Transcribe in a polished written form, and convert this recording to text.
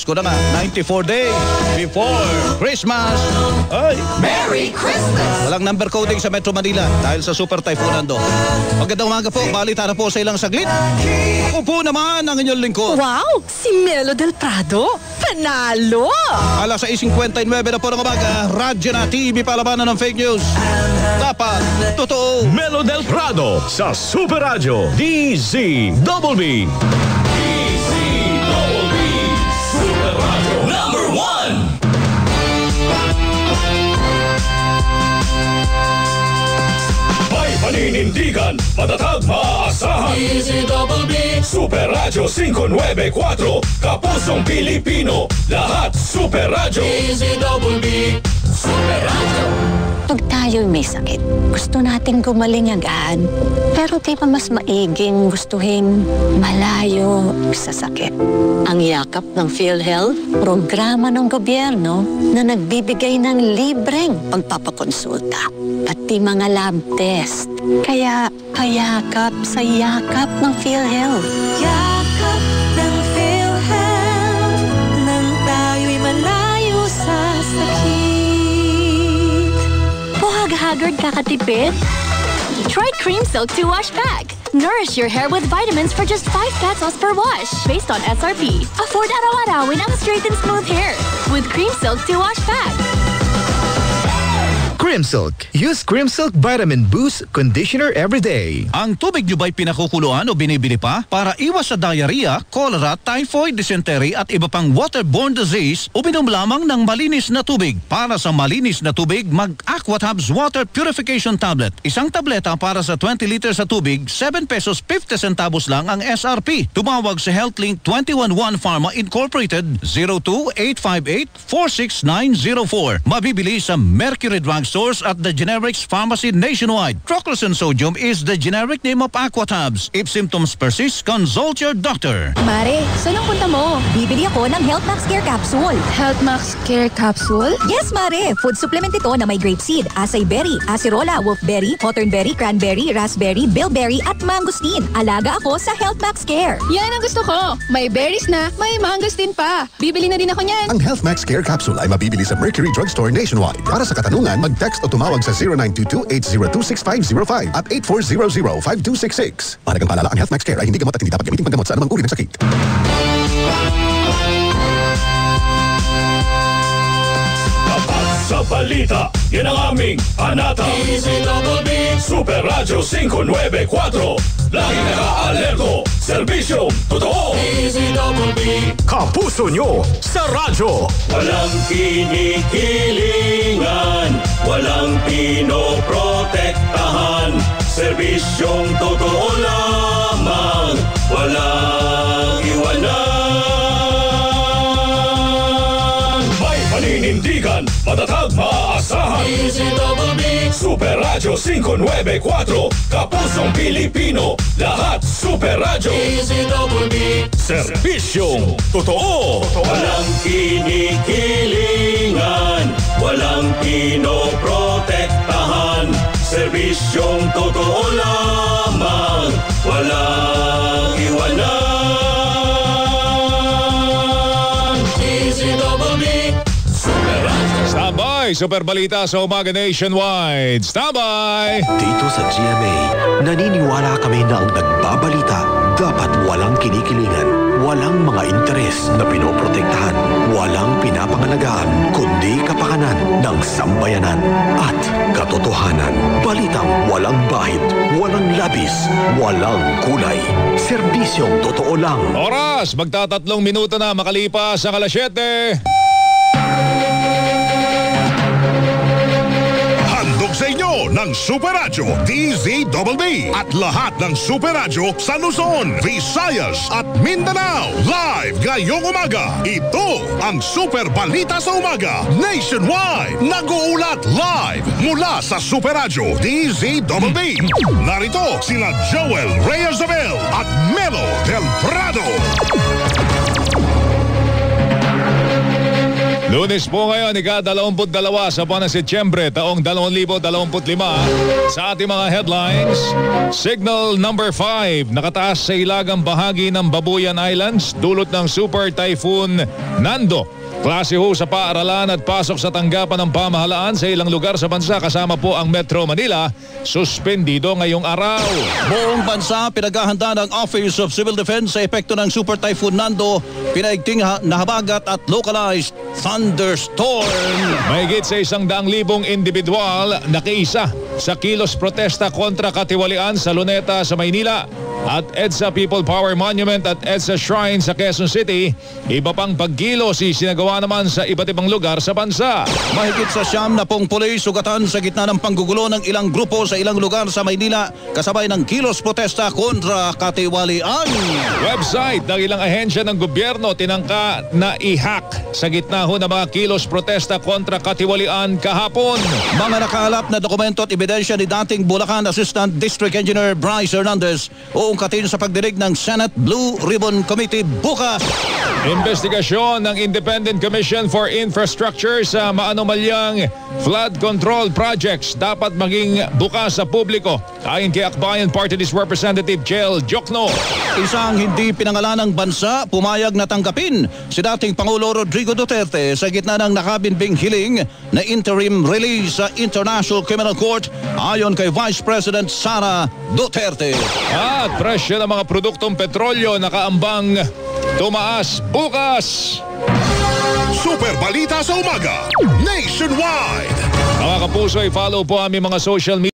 Pasko na nga. 94 days before Christmas. Ay, Merry Christmas! walang number coding sa Metro Manila dahil sa Super Typhoon Nando. Magandang umaga po. Balita na po sa ilang saglit. Ako po naman ang inyong lingkod. Wow! Si Melo del Prado! Panalo! Alas 6:59 na po ng umaga. Radyo na TV palabanan ng fake news. Dapat totoo. Melo del Prado sa Super Radio DZBB. Super Radio number 1! May paninindigan, matatag, maaasahan. DZBB Super Radio 594, Kapusong Pilipino, lahat Super Radio. DZBB Super Radio. Pag tayo'y may sakit, gusto natin gumaling agad. Pero di ba mas maiging gustuhin malayo sa sakit? Ang yakap ng PhilHealth, programa ng gobyerno na nagbibigay ng libreng pagpapakonsulta, pati mga lab test. Kaya payakap sa yakap ng PhilHealth. Yakap ng PhilHealth, nang tayo'y malayo sa sakit. Haggard kakatipid? Try Cream Silk 2 Wash Bag. Nourish your hair with vitamins for just 5 pesos per wash. Based on SRP. Afford araw-arawin ang straight and smooth hair. With Cream Silk 2 Wash Bag. Cream Silk. Use Cream Silk Vitamin Boost Conditioner every day. Ang tubig nyo ba'y pinakukuluan o binibili pa? Para iwas sa diarrhea, cholera, typhoid, dysentery at iba pang waterborne disease, uminom lamang ng malinis na tubig. Para sa malinis na tubig, mag-Aquatabs Water Purification Tablet. Isang tableta para sa 20 liters sa tubig, 7 pesos 50 centavos lang ang SRP. Tumawag sa HealthLink 211 Pharma Incorporated 02-858-46904. Mabibili sa Mercury Drug Stores at the generics pharmacy nationwide. Troclosan sodium is the generic name of Aquatabs. If symptoms persist, consult your doctor. Mare, saan ang punta mo? Bibili ako ng Health Max Care Capsule. Health Max Care Capsule? Yes, Mare! Food supplement ito na may grapeseed, acai berry, acerola, wolfberry, hawthornberry, cranberry, raspberry, bilberry at mangosteen. Alaga ako sa Health Max Care. Yan ang gusto ko. May berries na, may mangosteen pa. Bibili na din ako niyan. Ang Health Max Care Capsule ay mabibili sa Mercury Drugstore nationwide. Para sa katanungan, mag-text o tumawag sa 0922-802-6505 at 8400-5266. Mahalagang paalala, ang Health Max Care ay hindi gamot at hindi dapat gamitin panggamot sa anumang uri ng sakit. Sa balita, yan ang aming hanata. DZBB Super Radio 594, lagi naka-alerto, serbisyong totoo. DZBB Kapuso nyo sa radyo. Walang kinikilingan, walang pinoprotektahan, serbisyong totoo lamang, walang iwanan. May paninindigan, matatag, maaasahan. DZBB Super Radio 594, Kapusong Pilipino, lahat Super Radio. DZBB Serbisyong totoo. walang kinikilingan, walang pinoprotektahan, serbisyong totoo lamang, walang iwanan. DZBB Super Radio. Standby, Super Balita sa umaga nationwide. Standby! Dito sa GMA, naniniwala kami na ang nagbabalita dapat walang kinikilingan, walang mga interes na pinoprotektahan, walang pinapangalagaan, kundi kapakanan ng sambayanan at katotohanan. Balitang walang bahid, walang labis, walang kulay. Serbisyong totoo lang. Oras, magtatatlong minuto na makalipas ang alas 7. Handog sa inyo ng Super Radio DZBB at lahat ng Super Radio sa Luzon, Visayas at Mindanao. Live ngayong umaga. Ito ang Super Balita sa Umaga Nationwide. Nag-uulat live mula sa Super Radio DZBB. Narito sina Joel Reyes-Abel at Melo del Prado. Lunes po ngayon, ika-22 sa buwan ng Setyembre, taong 2025. Sa ating mga headlines, Signal number 5, nakataas sa ilagang bahagi ng Babuyan Islands, dulot ng Super Typhoon Nando. Klase ho sa paaralan at pasok sa tanggapan ng pamahalaan sa ilang lugar sa bansa kasama po ang Metro Manila, suspendido ngayong araw. Buong bansa pinaghahanda ng Office of Civil Defense sa epekto ng Super Typhoon Nando, pinaigting na habagat at localized thunderstorm. Mahigit sa 100,000 individual nakiisa sa kilos protesta kontra katiwalian sa Luneta sa Maynila. At EDSA People Power Monument at EDSA Shrine sa Quezon City, iba pang pagkilos isinagawa naman sa iba't ibang lugar sa bansa. Mahigit sa 70 pulis sugatan sa gitna ng panggugulo ng ilang grupo sa ilang lugar sa Maynila, kasabay ng kilos protesta kontra katiwalian. Website ng ilang ahensya ng gobyerno tinangka na i-hack sa gitna ho ng mga kilos protesta kontra katiwalian kahapon. Mga nakahalap na dokumento at ebidensya ni dating Bulacan Assistant District Engineer Bryce Hernandez uungkatin sa pagdinig ng Senate Blue Ribbon Committee bukas. Investigasyon ng Independent Commission for Infrastructure sa maanomalyang flood control projects dapat maging bukas sa publiko. Ayon kay Akbayan Party List Representative Jel Jokno. Isang hindi pinangalanang bansa pumayag na tanggapin si dating Pangulo Rodrigo Duterte sa gitna ng nakabinbing hiling na interim release sa International Criminal Court ayon kay Vice President Sara Duterte. At presyo ng mga produktong petrolyo nakaambang tumaas bukas. Super Balita sa Umaga Nationwide. Mga kapuso, i-follow po aming mga social media.